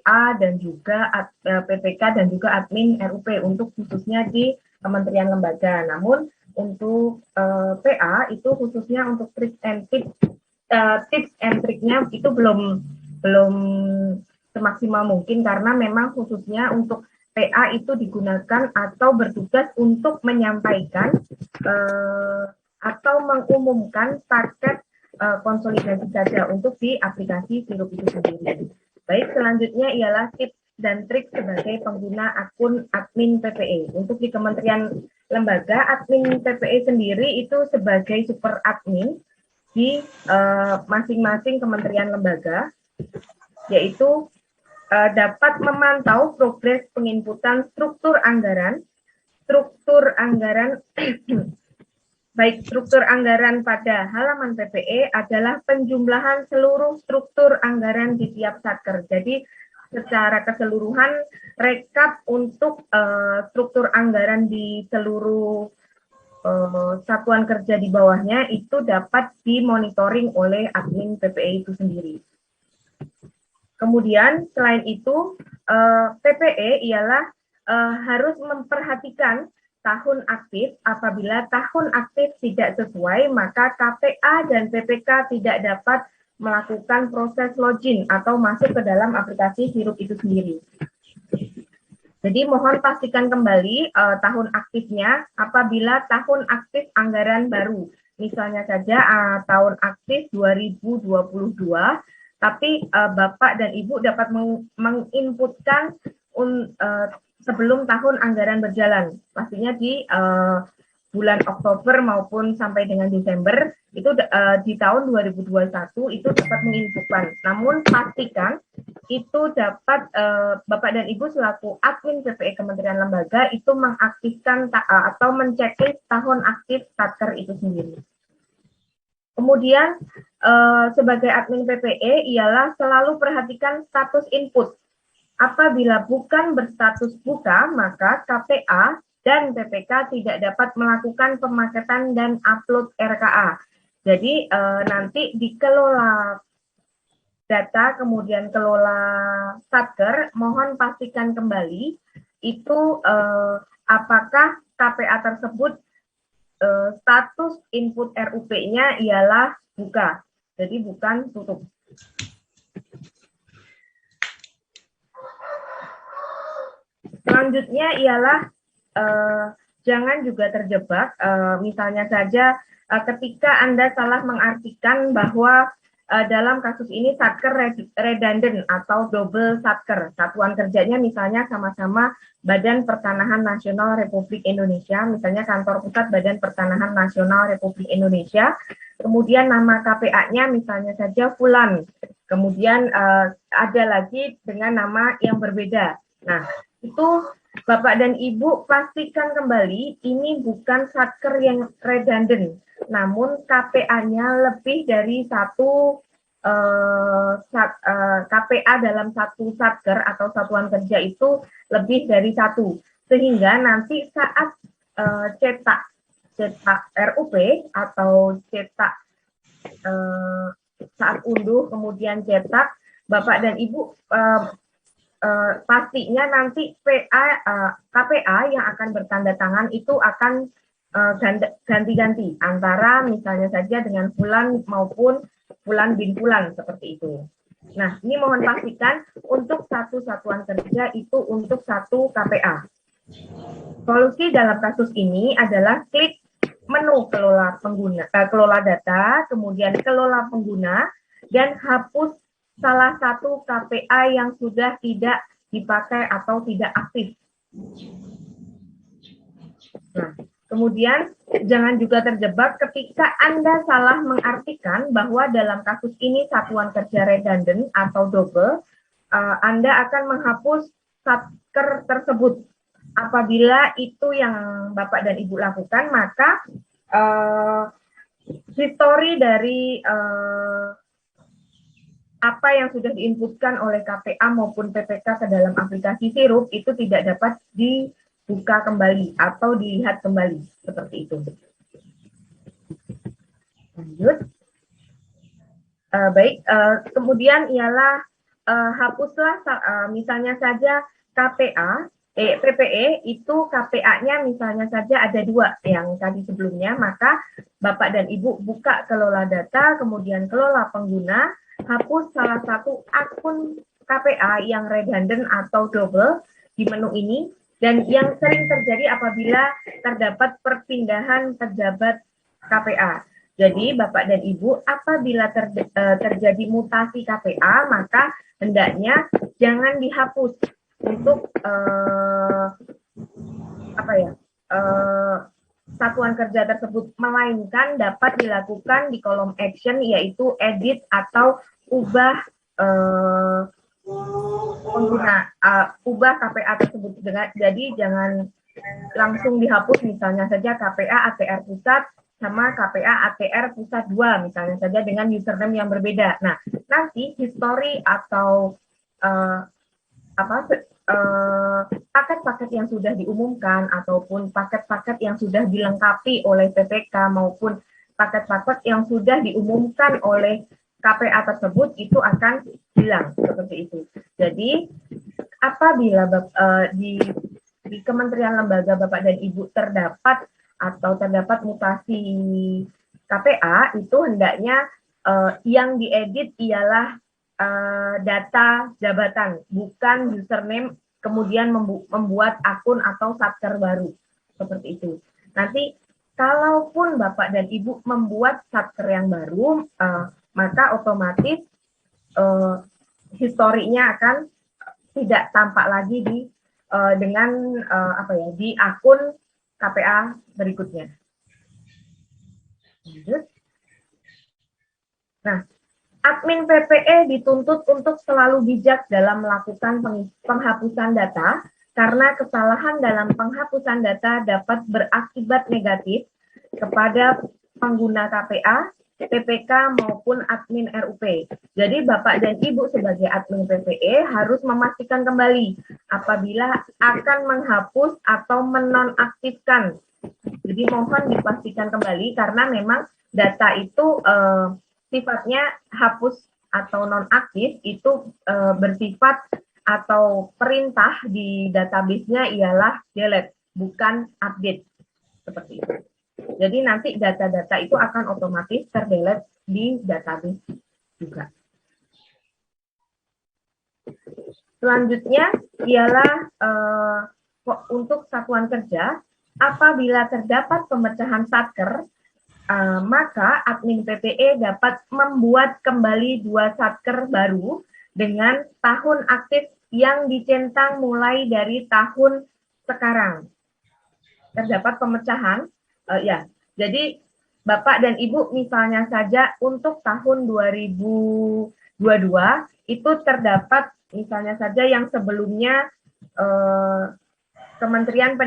PA dan juga PPK dan juga admin RUP untuk khususnya di kementerian lembaga. Namun untuk PA itu khususnya untuk tips and triknya itu belum semaksimal mungkin karena memang khususnya untuk PA itu digunakan atau bertugas untuk menyampaikan atau mengumumkan paket konsolidasi saja untuk di aplikasi Sirup itu sendiri. Baik, selanjutnya ialah tips dan trik sebagai pengguna akun admin PPE. Untuk di Kementerian Lembaga, admin PPE sendiri itu sebagai super admin di masing-masing kementerian lembaga, yaitu dapat memantau progres penginputan struktur anggaran baik struktur anggaran pada halaman PPE adalah penjumlahan seluruh struktur anggaran di tiap satker. Jadi secara keseluruhan rekap untuk struktur anggaran di seluruh satuan kerja di bawahnya itu dapat dimonitoring oleh admin PPE itu sendiri. Kemudian selain itu PPE ialah harus memperhatikan tahun aktif. Apabila tahun aktif tidak sesuai, maka KPA dan PPK tidak dapat melakukan proses login atau masuk ke dalam aplikasi Sirup itu sendiri. Jadi mohon pastikan kembali tahun aktifnya apabila tahun aktif anggaran baru. Misalnya saja tahun aktif 2022, tapi Bapak dan Ibu dapat menginputkan sebelum tahun anggaran berjalan, pastinya di bulan Oktober maupun sampai dengan Desember, itu di tahun 2021 itu dapat menginputkan. Namun pastikan itu dapat Bapak dan Ibu selaku admin PPE Kementerian Lembaga itu mengaktifkan atau menceklis tahun aktif satker itu sendiri. Kemudian sebagai admin PPE ialah selalu perhatikan status input. Apabila bukan berstatus buka, maka KPA dan PPK tidak dapat melakukan pemaketan dan upload RKA. Jadi nanti dikelola data, kemudian kelola satker, mohon pastikan kembali itu apakah KPA tersebut status input RUP-nya ialah buka, jadi bukan tutup. Selanjutnya ialah jangan juga terjebak, misalnya saja ketika Anda salah mengartikan bahwa dalam kasus ini satker redundant atau double satker, satuan kerjanya misalnya sama-sama Badan Pertanahan Nasional Republik Indonesia, misalnya Kantor Pusat Badan Pertanahan Nasional Republik Indonesia, kemudian nama KPA-nya misalnya saja Fulan, kemudian ada lagi dengan nama yang berbeda. Nah, itu Bapak dan Ibu pastikan kembali ini bukan satker yang redundant, namun KPA-nya lebih dari satu KPA dalam satu satker atau satuan kerja itu lebih dari satu, sehingga nanti saat cetak RUP atau cetak saat unduh kemudian cetak, Bapak dan Ibu pastinya nanti KPA yang akan bertanda tangan itu akan ganti-ganti antara misalnya saja dengan Fulan maupun Fulan bin Fulan seperti itu. Nah, ini mohon pastikan untuk satu satuan kerja itu untuk satu KPA. Solusi dalam kasus ini adalah klik menu kelola data, kemudian kelola pengguna, dan hapus salah satu KPA yang sudah tidak dipakai atau tidak aktif. Nah, kemudian jangan juga terjebak ketika Anda salah mengartikan bahwa dalam kasus ini satuan kerja redundant atau double, Anda akan menghapus satker tersebut. Apabila itu yang Bapak dan Ibu lakukan, maka history dari apa yang sudah diinputkan oleh KPA maupun PPK ke dalam aplikasi Sirup itu tidak dapat dibuka kembali atau dilihat kembali seperti itu. Lanjut. Baik, kemudian ialah hapuslah misalnya saja PPE itu KPA-nya misalnya saja ada 2 yang tadi sebelumnya, maka Bapak dan Ibu buka kelola data, kemudian kelola pengguna, hapus salah satu akun KPA yang redundant atau double di menu ini, dan yang sering terjadi apabila terdapat perpindahan pejabat KPA. Jadi Bapak dan Ibu apabila terjadi mutasi KPA, maka hendaknya jangan dihapus untuk satuan kerja tersebut, melainkan dapat dilakukan di kolom action, yaitu edit atau ubah pengguna, ubah KPA tersebut. Jadi jangan langsung dihapus, misalnya saja KPA ATR pusat sama KPA ATR pusat 2 misalnya saja dengan username yang berbeda. Nah, nanti history atau paket-paket yang sudah diumumkan ataupun paket-paket yang sudah dilengkapi oleh PPK maupun paket-paket yang sudah diumumkan oleh KPA tersebut itu akan hilang seperti itu. Jadi apabila di Kementerian Lembaga Bapak dan Ibu terdapat mutasi KPA, itu hendaknya yang diedit ialah data jabatan, bukan username, kemudian membuat akun atau satker baru, seperti itu. Nanti kalaupun Bapak dan Ibu membuat satker yang baru, maka otomatis historinya akan tidak tampak lagi di akun KPA berikutnya. Nah, admin PPE dituntut untuk selalu bijak dalam melakukan penghapusan data, karena kesalahan dalam penghapusan data dapat berakibat negatif kepada pengguna KPA, PPK maupun admin RUP. Jadi Bapak dan Ibu sebagai admin PPE harus memastikan kembali apabila akan menghapus atau menonaktifkan. Jadi mohon dipastikan kembali, karena memang data itu sifatnya hapus atau nonaktif itu bersifat atau perintah di database-nya ialah delete, bukan update, seperti itu. Jadi nanti data-data itu akan otomatis terdelete di database juga. Selanjutnya ialah untuk satuan kerja, apabila terdapat pemecahan satker, maka admin PPE dapat membuat kembali 2 satker baru dengan tahun aktif yang dicentang mulai dari tahun sekarang. Terdapat pemecahan, jadi Bapak dan Ibu misalnya saja untuk tahun 2022 itu terdapat misalnya saja yang sebelumnya Kementerian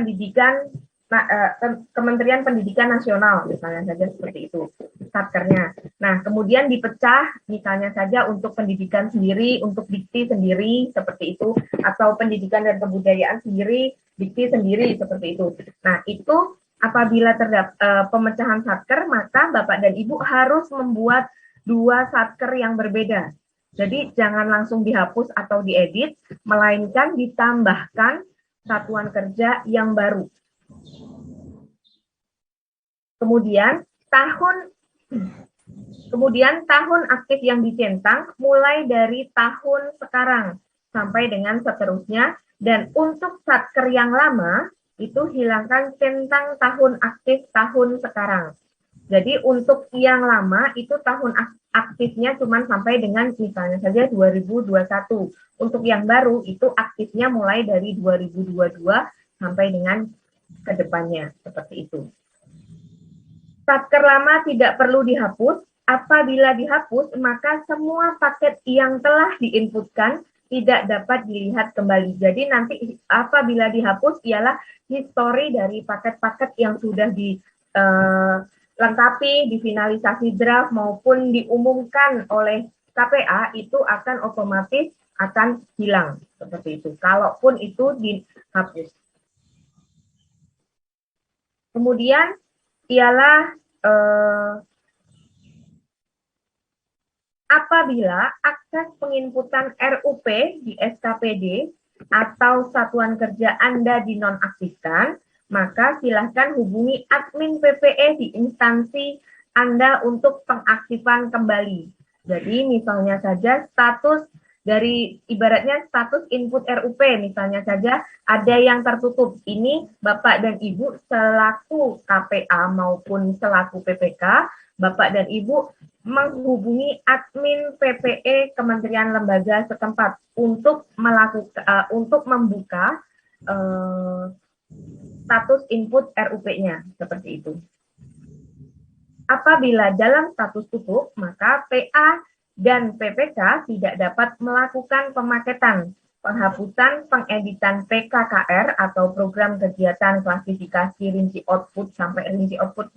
Pendidikan Nasional misalnya saja seperti itu satkernya. Nah, kemudian dipecah misalnya saja untuk pendidikan sendiri, untuk dikti sendiri seperti itu, atau pendidikan dan kebudayaan sendiri, dikti sendiri seperti itu. Nah, itu apabila terdapat pemecahan satker, maka Bapak dan Ibu harus membuat 2 satker yang berbeda. Jadi jangan langsung dihapus atau diedit, melainkan ditambahkan satuan kerja yang baru. Kemudian tahun aktif yang dicentang mulai dari tahun sekarang sampai dengan seterusnya, dan untuk satker yang lama itu hilangkan centang tahun aktif tahun sekarang. Jadi untuk yang lama itu tahun aktifnya cuma sampai dengan misalnya saja 2021. Untuk yang baru itu aktifnya mulai dari 2022 sampai dengan kedepannya, seperti itu. Satker lama tidak perlu dihapus. Apabila dihapus, maka semua paket yang telah diinputkan tidak dapat dilihat kembali. Jadi nanti apabila dihapus ialah histori dari paket-paket yang sudah dilengkapi, difinalisasi draft maupun diumumkan oleh KPA itu akan otomatis akan hilang seperti itu. Kalaupun itu dihapus. Kemudian ialah Apabila akses penginputan RUP di SKPD atau satuan kerja Anda dinonaktifkan, maka silahkan hubungi admin PPE di instansi Anda untuk pengaktifan kembali. Jadi misalnya saja status dari ibaratnya status input RUP misalnya saja ada yang tertutup. Ini Bapak dan Ibu selaku KPA maupun selaku PPK, Bapak dan Ibu menghubungi admin PPE Kementerian Lembaga setempat untuk untuk membuka status input RUP-nya seperti itu. Apabila dalam status tutup, maka PA dan PPK tidak dapat melakukan pemaketan, penghapusan, pengeditan PKKR atau program kegiatan klasifikasi rinci output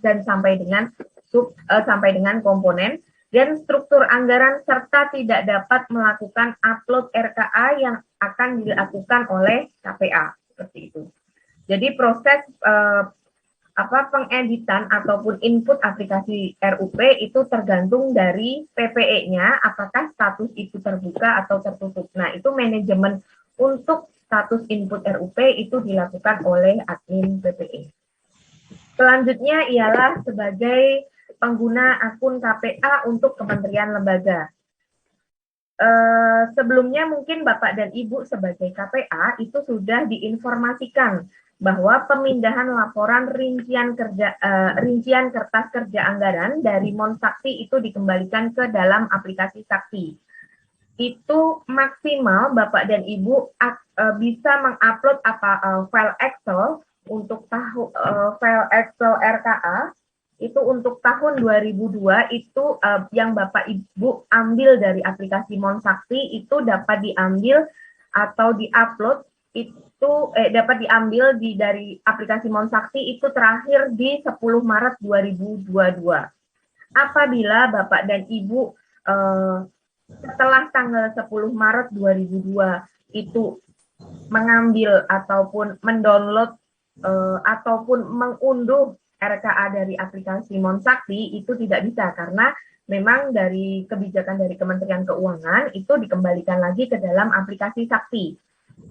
dan sampai dengan komponen dan struktur anggaran serta tidak dapat melakukan upload RKA yang akan dilakukan oleh KPA seperti itu. Jadi proses pengeditan ataupun input aplikasi RUP itu tergantung dari PPE-nya, apakah status itu terbuka atau tertutup. Nah, itu manajemen untuk status input RUP itu dilakukan oleh admin PPE. Selanjutnya ialah sebagai pengguna akun KPA untuk kementerian lembaga. Sebelumnya mungkin Bapak dan Ibu sebagai KPA itu sudah diinformasikan bahwa pemindahan laporan rincian kertas kerja anggaran dari Monsakti itu dikembalikan ke dalam aplikasi Sakti. Itu maksimal Bapak dan Ibu bisa mengupload file Excel untuk file Excel RKA itu untuk tahun 2002 itu yang Bapak Ibu ambil dari aplikasi Monsakti itu dapat diambil atau diupload itu dapat diambil dari aplikasi Monsakti itu terakhir di 10 Maret 2022. Apabila Bapak dan Ibu setelah tanggal 10 Maret 2002 itu mengambil ataupun mendownload ataupun mengunduh RKA dari aplikasi Monsakti itu tidak bisa karena memang dari kebijakan dari Kementerian Keuangan itu dikembalikan lagi ke dalam aplikasi Sakti.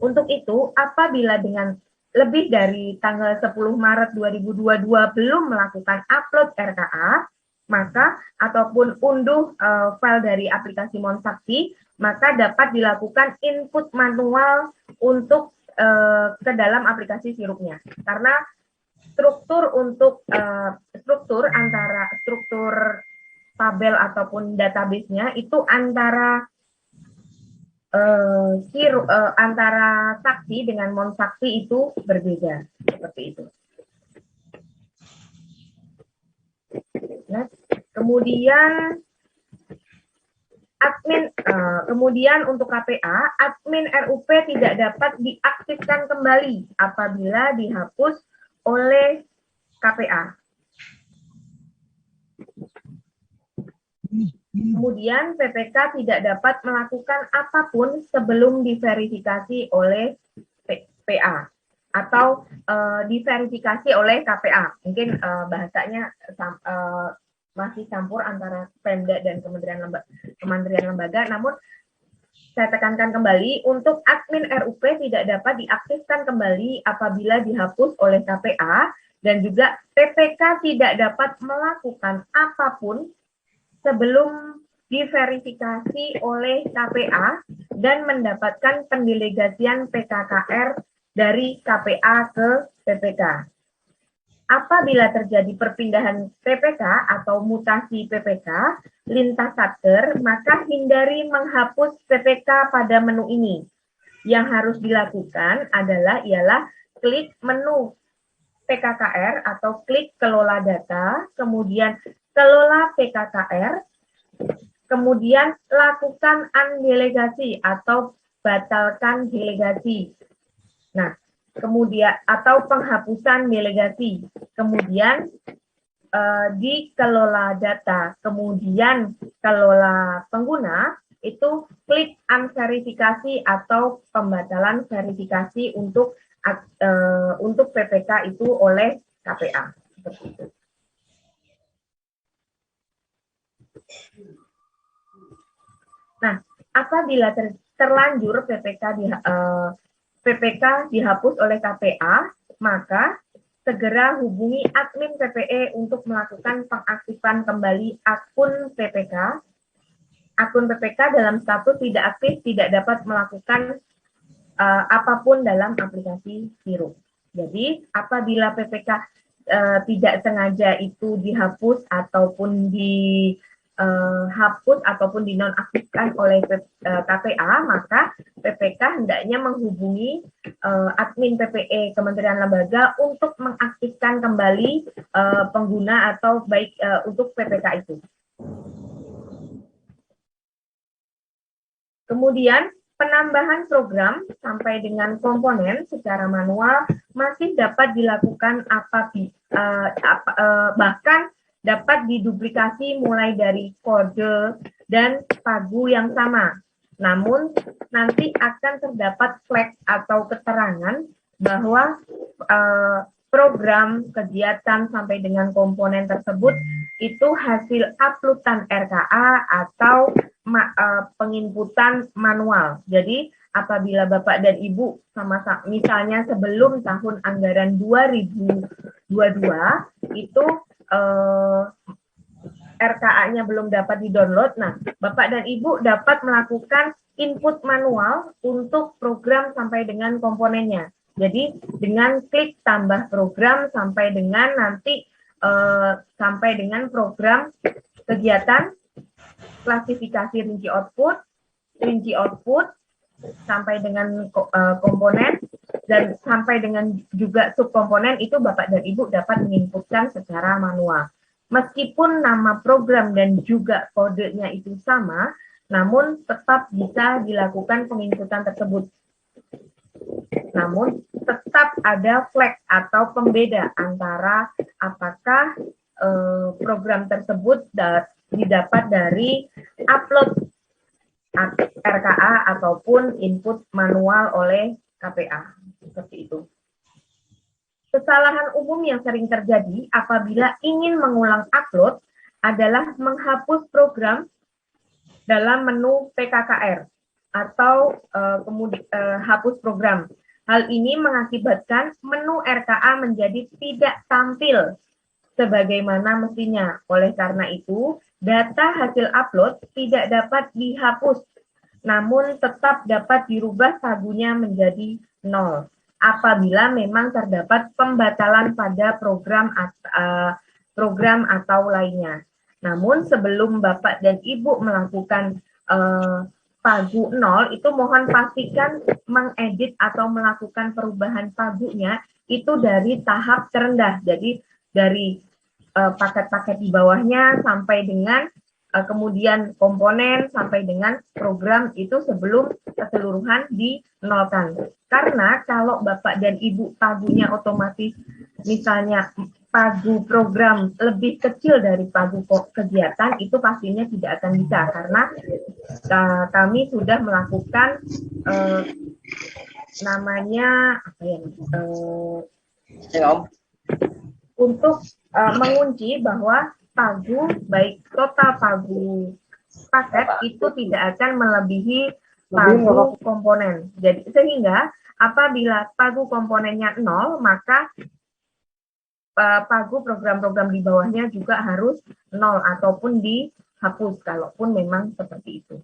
Untuk itu, apabila dengan lebih dari tanggal 10 Maret 2022 belum melakukan upload RKA, maka ataupun unduh file dari aplikasi Monsakti, maka dapat dilakukan input manual untuk ke dalam aplikasi sirupnya. Karena struktur tabel ataupun database-nya itu antara antara Sakti dengan Monsakti itu berbeda seperti itu. Nah, kemudian kemudian untuk KPA, admin RUP tidak dapat diaktifkan kembali apabila dihapus oleh KPA. Kemudian PPK tidak dapat melakukan apapun sebelum diverifikasi oleh PA atau diverifikasi oleh KPA. Mungkin bahasanya masih campur antara Pemda dan Kementerian Lembaga, namun saya tekankan kembali, untuk admin RUP tidak dapat diaktifkan kembali apabila dihapus oleh KPA, dan juga PPK tidak dapat melakukan apapun sebelum diverifikasi oleh KPA dan mendapatkan pendelegasian PKKR dari KPA ke PPK. Apabila terjadi perpindahan PPK atau mutasi PPK lintas satker, maka hindari menghapus PPK pada menu ini. Yang harus dilakukan ialah klik menu PKKR atau klik kelola data, kemudian kelola PKKR, kemudian lakukan undelegasi atau batalkan delegasi. Nah, kemudian atau penghapusan delegasi. Kemudian di kelola data, kemudian kelola pengguna, itu klik unverifikasi atau pembatalan verifikasi untuk PPK itu oleh KPA. Seperti itu. apabila terlanjur PPK dihapus oleh KPA, maka segera hubungi admin PPE untuk melakukan pengaktifan kembali akun PPK. Akun PPK dalam status tidak aktif tidak dapat melakukan apapun dalam aplikasi Sirup. Jadi apabila PPK tidak sengaja itu dihapus ataupun dihapus ataupun dinonaktifkan oleh KPA, maka PPK hendaknya menghubungi admin PPE Kementerian Lembaga untuk mengaktifkan kembali pengguna atau baik untuk PPK itu. Kemudian penambahan program sampai dengan komponen secara manual masih dapat dilakukan bahkan dapat diduplikasi mulai dari kode dan pagu yang sama. Namun nanti akan terdapat flag atau keterangan bahwa program kegiatan sampai dengan komponen tersebut itu hasil uploadan RKA atau penginputan manual. Jadi apabila Bapak dan Ibu sama-sama misalnya sebelum tahun anggaran 2022 itu RKA-nya belum dapat di-download, nah Bapak dan Ibu dapat melakukan input manual untuk program sampai dengan komponennya. Jadi dengan klik tambah program sampai dengan nanti sampai dengan program kegiatan, klasifikasi rinci output, sampai dengan komponen, dan sampai dengan juga subkomponen itu Bapak dan Ibu dapat menginputkan secara manual. Meskipun nama program dan juga kodenya itu sama, namun tetap bisa dilakukan penginputan tersebut. Namun tetap ada flag atau pembeda antara apakah program tersebut didapat dari upload RKA ataupun input manual oleh KPA. Seperti itu. Kesalahan umum yang sering terjadi apabila ingin mengulang upload adalah menghapus program dalam menu PKKR atau hapus program. Hal ini mengakibatkan menu RKA menjadi tidak tampil sebagaimana mestinya. Oleh karena itu, data hasil upload tidak dapat dihapus, namun tetap dapat dirubah pagunya menjadi 0 apabila memang terdapat pembatalan pada program atau lainnya. Namun sebelum Bapak dan Ibu melakukan pagu 0, itu mohon pastikan mengedit atau melakukan perubahan pagunya itu dari tahap terendah. Jadi dari paket-paket di bawahnya sampai dengan kemudian komponen sampai dengan program itu sebelum keseluruhan dinolkan. Karena kalau Bapak dan Ibu pagunya otomatis misalnya pagu program lebih kecil dari pagu kegiatan, itu pastinya tidak akan bisa karena kami sudah melakukan namanya apa ya, untuk mengunci bahwa pagu baik total pagu paket itu tidak akan melebihi pagu komponen. Jadi sehingga apabila pagu komponennya 0, maka pagu program-program di bawahnya juga harus 0 ataupun dihapus kalaupun memang seperti itu.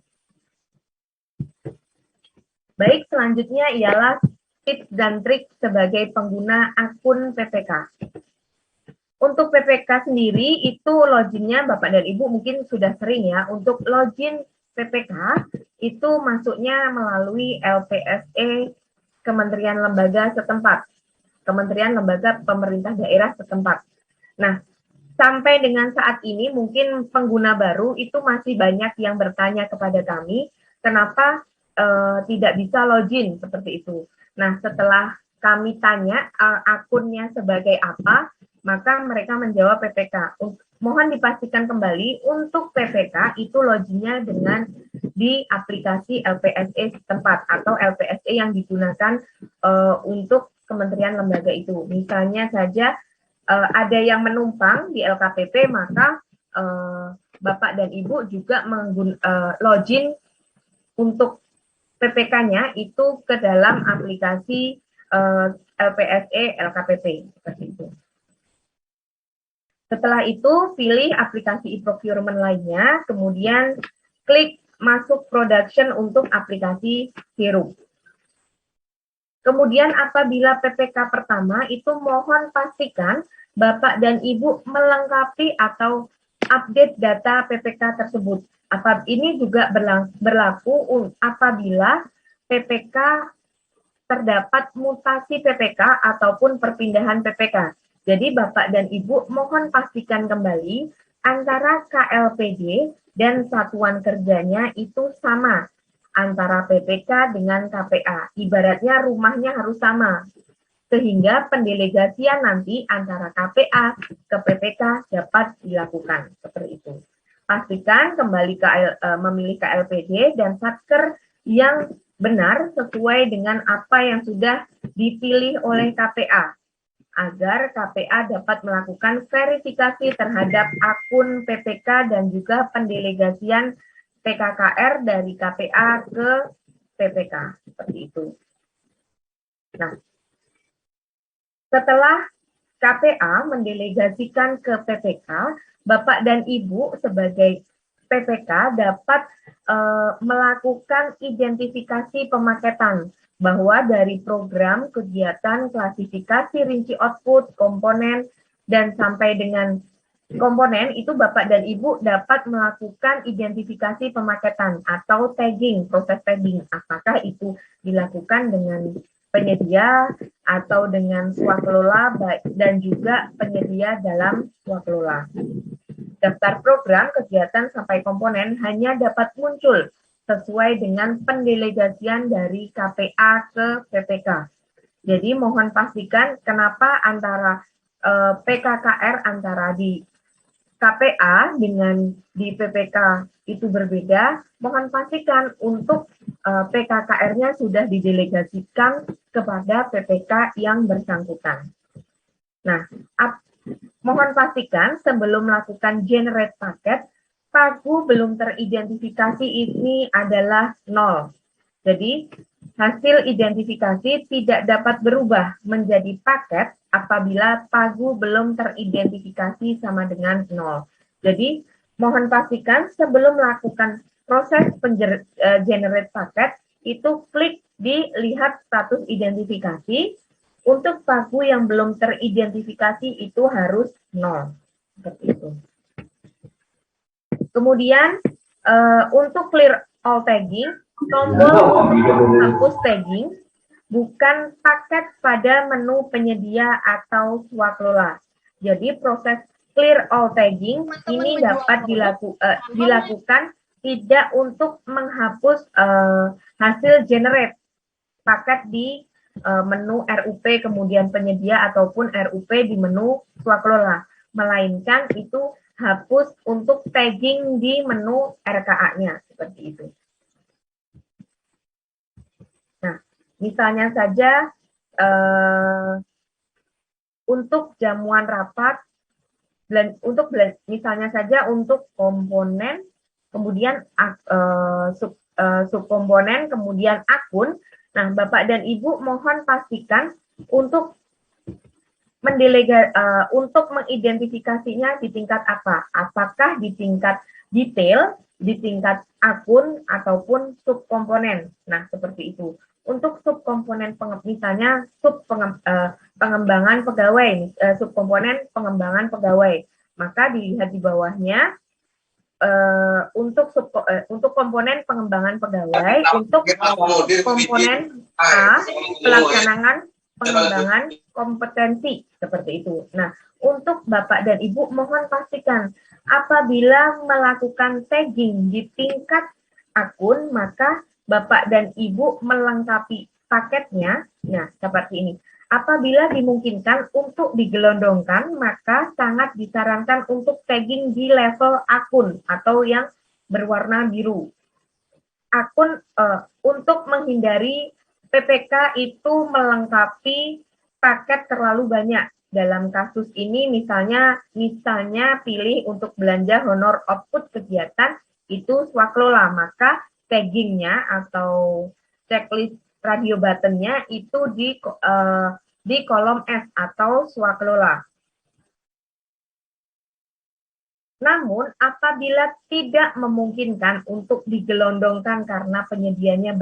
Baik, selanjutnya ialah tips dan trik sebagai pengguna akun PPK. Untuk PPK sendiri itu loginnya Bapak dan Ibu mungkin sudah sering ya. Untuk login PPK itu masuknya melalui LPSE Kementerian Lembaga setempat. Kementerian Lembaga Pemerintah Daerah setempat. Nah, sampai dengan saat ini mungkin pengguna baru itu masih banyak yang bertanya kepada kami, kenapa tidak bisa login seperti itu. Nah, setelah kami tanya akunnya sebagai apa, maka mereka menjawab PPK. Mohon dipastikan kembali untuk PPK itu loginnya dengan di aplikasi LPSE setempat atau LPSE yang digunakan untuk kementerian lembaga itu. Misalnya saja ada yang menumpang di LKPP, maka Bapak dan Ibu juga login untuk PPK-nya itu ke dalam aplikasi LPSE LKPP seperti itu. Setelah itu pilih aplikasi e-procurement lainnya, kemudian klik masuk production untuk aplikasi Sirup. Kemudian apabila PPK pertama itu mohon pastikan Bapak dan Ibu melengkapi atau update data PPK tersebut. Ini juga berlaku apabila PPK terdapat mutasi PPK ataupun perpindahan PPK. Jadi Bapak dan Ibu mohon pastikan kembali antara KLPD dan satuan kerjanya itu sama antara PPK dengan KPA. Ibaratnya rumahnya harus sama. Sehingga pendelegasian nanti antara KPA ke PPK dapat dilakukan seperti itu. Pastikan kembali memilih KLPD dan satker yang benar sesuai dengan apa yang sudah dipilih oleh KPA agar KPA dapat melakukan verifikasi terhadap akun PPK dan juga pendelegasian PKKR dari KPA ke PPK seperti itu. Nah, setelah KPA mendelegasikan ke PPK, Bapak dan Ibu sebagai PPK dapat melakukan identifikasi pemaketan bahwa dari program, kegiatan, klasifikasi, rinci output, komponen, dan sampai dengan komponen itu Bapak dan Ibu dapat melakukan identifikasi pemaketan atau tagging, proses tagging. Apakah itu dilakukan dengan penyedia atau dengan swakelola dan juga penyedia dalam swakelola. Daftar program, kegiatan, sampai komponen hanya dapat muncul sesuai dengan pendelegasian dari KPA ke PPK. Jadi mohon pastikan kenapa antara PKKR antara di KPA dengan di PPK itu berbeda, mohon pastikan untuk PKKR-nya sudah didelegasikan kepada PPK yang bersangkutan. Nah, mohon pastikan sebelum melakukan generate paket, pagu belum teridentifikasi ini adalah 0. Jadi, hasil identifikasi tidak dapat berubah menjadi paket apabila pagu belum teridentifikasi sama dengan 0. Jadi, mohon pastikan sebelum melakukan proses generate paket, itu klik di lihat status identifikasi. Untuk pagu yang belum teridentifikasi itu harus 0. Seperti itu. Kemudian, untuk clear all tagging, tombol hapus tagging bukan paket pada menu penyedia atau swakelola. Jadi proses clear all tagging ini dapat dilakukan tidak untuk menghapus hasil generate paket di menu RUP kemudian penyedia ataupun RUP di menu swakelola, melainkan itu hapus untuk tagging di menu RKA-nya seperti itu. Nah, misalnya saja untuk jamuan rapat, misalnya saja untuk komponen, kemudian subkomponen, kemudian akun. Nah, Bapak dan Ibu mohon pastikan untuk untuk mengidentifikasinya di tingkat apa? Apakah di tingkat detail, di tingkat akun, ataupun subkomponen? Nah, seperti itu. Untuk subkomponen, misalnya pengembangan pegawai, subkomponen pengembangan pegawai, maka dilihat di bawahnya. Untuk komponen pengembangan pegawai, untuk komponen A, pelaksanaan pengembangan kompetensi, seperti itu. Nah, untuk Bapak dan Ibu mohon pastikan apabila melakukan tagging di tingkat akun, maka Bapak dan Ibu melengkapi paketnya, nah seperti ini. Apabila dimungkinkan untuk digelondongkan, maka sangat disarankan untuk tagging di level akun atau yang berwarna biru. Akun untuk menghindari PPK itu melengkapi paket terlalu banyak. Dalam kasus ini misalnya pilih untuk belanja honor output kegiatan itu swakelola, maka taggingnya atau checklist radio buttonnya itu di kolom F atau swakelola. Namun, apabila tidak memungkinkan untuk digelondongkan karena penyedianya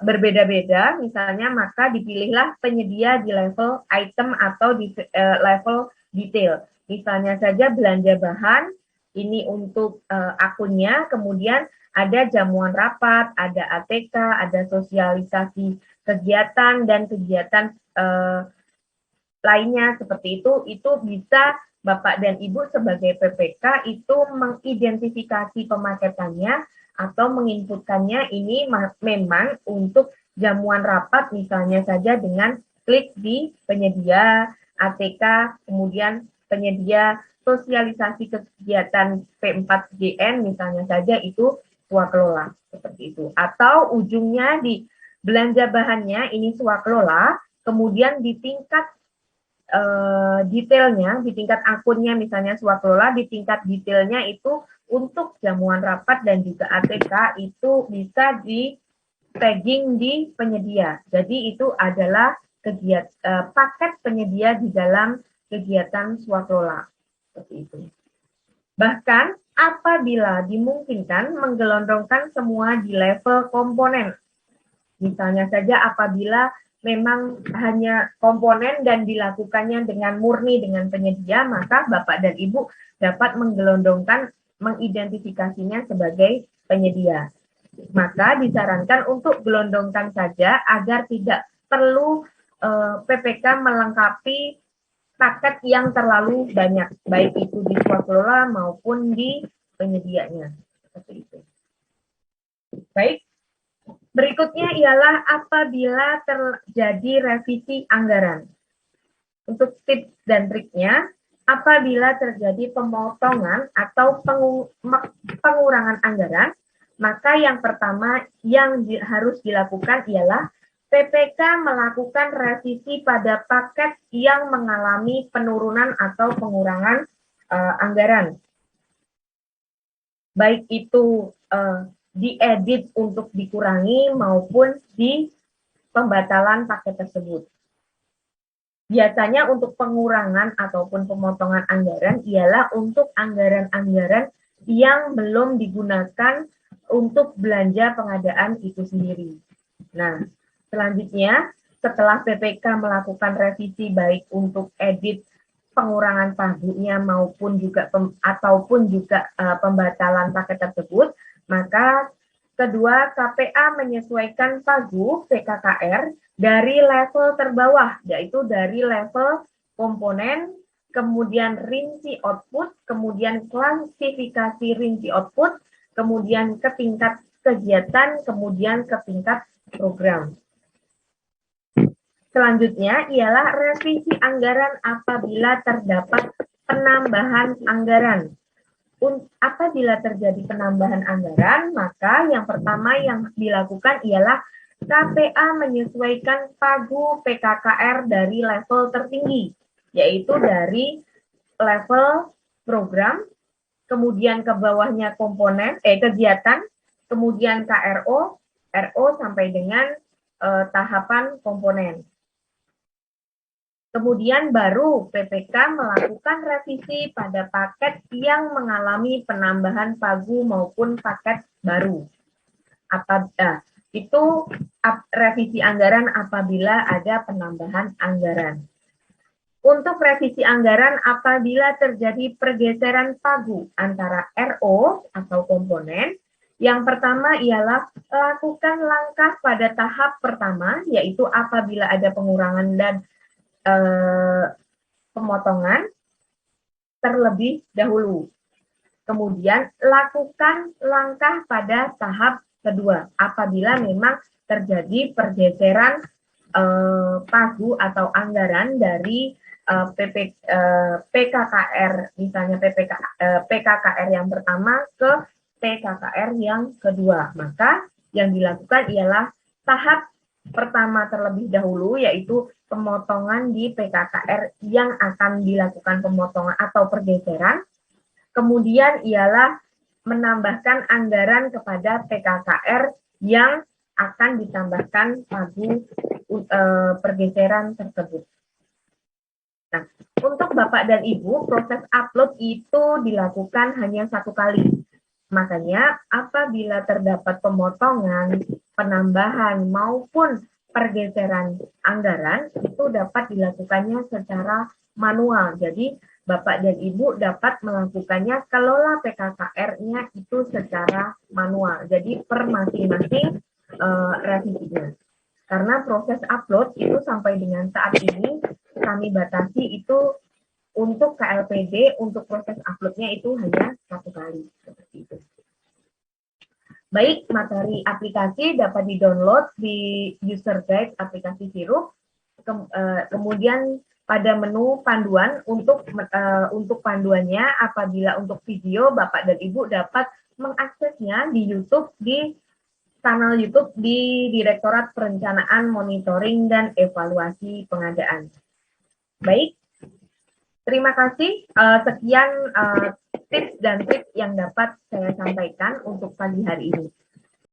berbeda-beda, misalnya maka dipilihlah penyedia di level item atau di level detail. Misalnya saja belanja bahan, ini untuk akunnya, kemudian ada jamuan rapat, ada ATK, ada sosialisasi kegiatan, dan kegiatan lainnya seperti itu bisa Bapak dan Ibu sebagai PPK itu mengidentifikasi pemaketannya atau menginputkannya ini memang untuk jamuan rapat misalnya saja dengan klik di penyedia ATK, kemudian penyedia sosialisasi kegiatan P4GN misalnya saja itu swakelola seperti itu. Atau ujungnya di belanja bahannya ini swakelola, kemudian di tingkat detailnya, di tingkat akunnya misalnya swakelola, di tingkat detailnya itu untuk jamuan rapat dan juga ATK itu bisa di tagging di penyedia. Jadi itu adalah paket penyedia di dalam kegiatan swakelola. Seperti itu. Bahkan apabila dimungkinkan menggelondongkan semua di level komponen. Misalnya saja apabila memang hanya komponen dan dilakukannya dengan murni dengan penyedia, maka Bapak dan Ibu dapat menggelondongkan, mengidentifikasinya sebagai penyedia. Maka disarankan untuk gelondongkan saja agar tidak perlu PPK melengkapi paket yang terlalu banyak, baik itu di swakelola maupun di penyedianya. Seperti itu. Baik. Berikutnya ialah apabila terjadi revisi anggaran. Untuk tips dan triknya, apabila terjadi pemotongan atau pengurangan anggaran, maka yang pertama yang harus dilakukan ialah PPK melakukan revisi pada paket yang mengalami penurunan atau pengurangan anggaran. Baik itu diedit untuk dikurangi maupun di pembatalan paket tersebut. Biasanya untuk pengurangan ataupun pemotongan anggaran ialah untuk anggaran-anggaran yang belum digunakan untuk belanja pengadaan itu sendiri. Nah, selanjutnya setelah PPK melakukan revisi baik untuk edit pengurangan pagunya maupun juga pembatalan paket tersebut, maka kedua, KPA menyesuaikan pagu PKKR dari level terbawah, yaitu dari level komponen, kemudian rinci output, kemudian klasifikasi rinci output, kemudian ke tingkat kegiatan, kemudian ke tingkat program. Selanjutnya ialah revisi anggaran apabila terdapat penambahan anggaran. Apabila terjadi penambahan anggaran, maka yang pertama yang dilakukan ialah KPA menyesuaikan pagu PKKR dari level tertinggi, yaitu dari level program, kemudian ke bawahnya komponen, kegiatan, kemudian KRO, RO sampai dengan tahapan komponen. Kemudian baru PPK melakukan revisi pada paket yang mengalami penambahan pagu maupun paket baru. Itu revisi anggaran apabila ada penambahan anggaran. Untuk revisi anggaran apabila terjadi pergeseran pagu antara RO atau komponen, yang pertama ialah lakukan langkah pada tahap pertama, yaitu apabila ada pengurangan dan pemotongan terlebih dahulu. Kemudian lakukan langkah pada tahap kedua apabila memang terjadi pergeseran pagu atau anggaran dari PKKR, misalnya PKKR yang pertama ke PKKR yang kedua. Maka yang dilakukan ialah tahap pertama terlebih dahulu, yaitu pemotongan di PKKR yang akan dilakukan pemotongan atau pergeseran. Kemudian ialah menambahkan anggaran kepada PKKR yang akan ditambahkan pagu pergeseran tersebut. Nah, untuk Bapak dan Ibu, proses upload itu dilakukan hanya 1 kali. Makanya, apabila terdapat pemotongan, penambahan, maupun pergeseran anggaran, itu dapat dilakukannya secara manual. Jadi, Bapak dan Ibu dapat melakukannya kelola PKKR-nya itu secara manual. Jadi, per masing-masing revisinya. Karena proses upload itu sampai dengan saat ini kami batasi itu untuk KLPD, untuk proses uploadnya itu hanya 1 kali. Seperti itu. Baik, materi aplikasi dapat di-download di user guide aplikasi Sirup. Kemudian pada menu panduan untuk panduannya, apabila untuk video, Bapak dan Ibu dapat mengaksesnya di YouTube, di kanal YouTube di Direktorat Perencanaan, Monitoring, dan Evaluasi Pengadaan. Baik, terima kasih. Sekian tips dan trik yang dapat saya sampaikan untuk pagi hari ini.